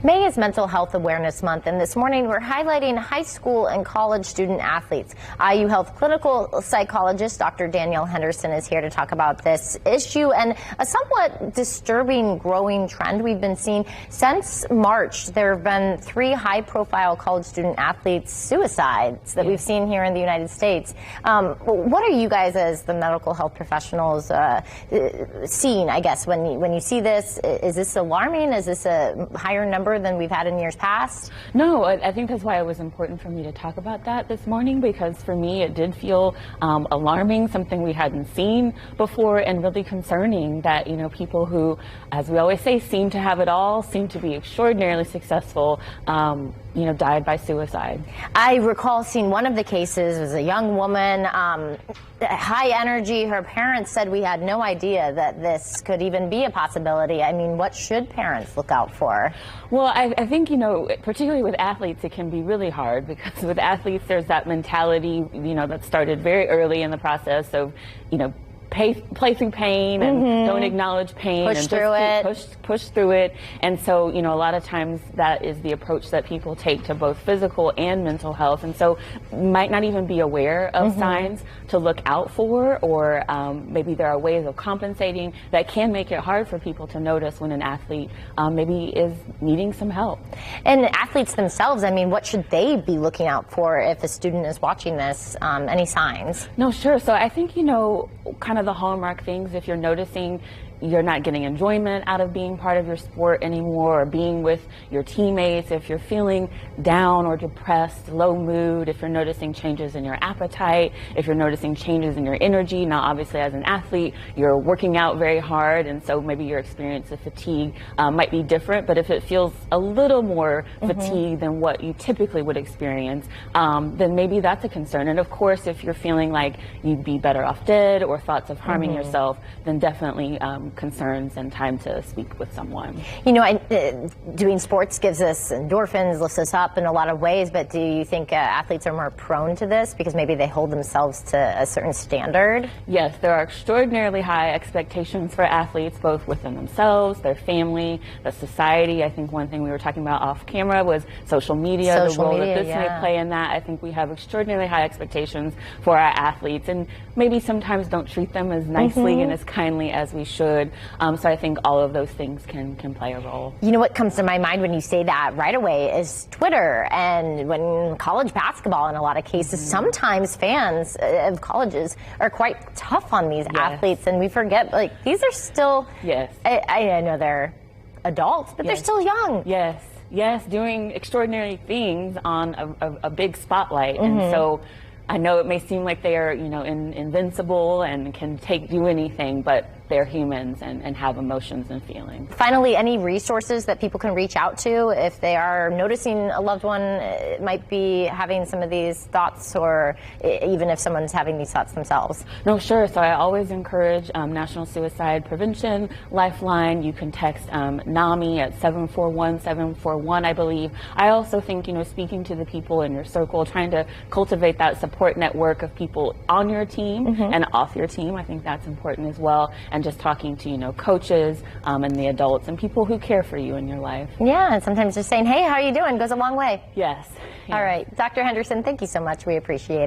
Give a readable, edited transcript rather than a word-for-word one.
May is Mental Health Awareness Month, and this morning we're highlighting high school and college student athletes. IU Health clinical psychologist Dr. Danielle Henderson is here to talk about this issue and a somewhat disturbing growing trend we've been seeing. Since March, there have been 3 high-profile college student athletes suicides that we've seen here in the United States. What are you guys as the medical health professionals seeing, I guess, when you see this? Is this alarming? Is this a higher number than we've had in years past? No, I think that's why it was important for me to talk about that this morning, because for me it did feel alarming, something we hadn't seen before, and really concerning that, you know, people who, as we always say, seem to have it all, seem to be extraordinarily successful, you know, died by suicide. I recall seeing one of the cases. It was a young woman, high energy. Her parents said we had no idea that this could even be a possibility. I mean, what should parents look out for? Well, I think, you know, particularly with athletes, it can be really hard, because with athletes, there's that mentality, you know, that started very early in the process of, you know, play through pain and don't acknowledge pain, push and through it. Push through it. And so, you know, a lot of times that is the approach that people take to both physical and mental health, and so might not even be aware of signs to look out for, or maybe there are ways of compensating that can make it hard for people to notice when an athlete maybe is needing some help. And athletes themselves, I mean, what should they be looking out for if a student is watching this? Any signs? No, sure. So I think, you know, kind of the hallmark things, if you're noticing you're not getting enjoyment out of being part of your sport anymore, or being with your teammates, if you're feeling down or depressed, low mood, if you're noticing changes in your appetite, if you're noticing changes in your energy. Now, obviously, as an athlete, you're working out very hard, and so maybe your experience of fatigue might be different, but if it feels a little more fatigue than what you typically would experience, then maybe that's a concern. And of course, if you're feeling like you'd be better off dead, or thoughts of harming yourself, then definitely concerns and time to speak with someone. You know, doing sports gives us endorphins, lifts us up in a lot of ways, but do you think athletes are more prone to this because maybe they hold themselves to a certain standard? Yes, there are extraordinarily high expectations for athletes, both within themselves, their family, the society. I think one thing we were talking about off camera was social media, the role that this may play in that. I think we have extraordinarily high expectations for our athletes, and maybe sometimes don't treat them as nicely and as kindly as we should. So I think all of those things can play a role. You know what comes to my mind when you say that right away is Twitter, and when college basketball in a lot of cases, sometimes fans of colleges are quite tough on these athletes, and we forget, like, these are still, I know they're adults, but they're still young. Yes, doing extraordinary things on a big spotlight, and so I know it may seem like they are, you know, invincible and can do anything, but they're humans and have emotions and feelings. Finally, any resources that people can reach out to if they are noticing a loved one might be having some of these thoughts, or even if someone's having these thoughts themselves? No, sure. So I always encourage National Suicide Prevention Lifeline. You can text NAMI at 741-741, I believe. I also think, you know, speaking to the people in your circle, trying to cultivate that support network of people on your team and off your team, I think that's important as well. And just talking to, you know, coaches and the adults and people who care for you in your life. Yeah, and sometimes just saying, hey, how are you doing, goes a long way. Yes. All right. Dr. Henderson, thank you so much. We appreciate it.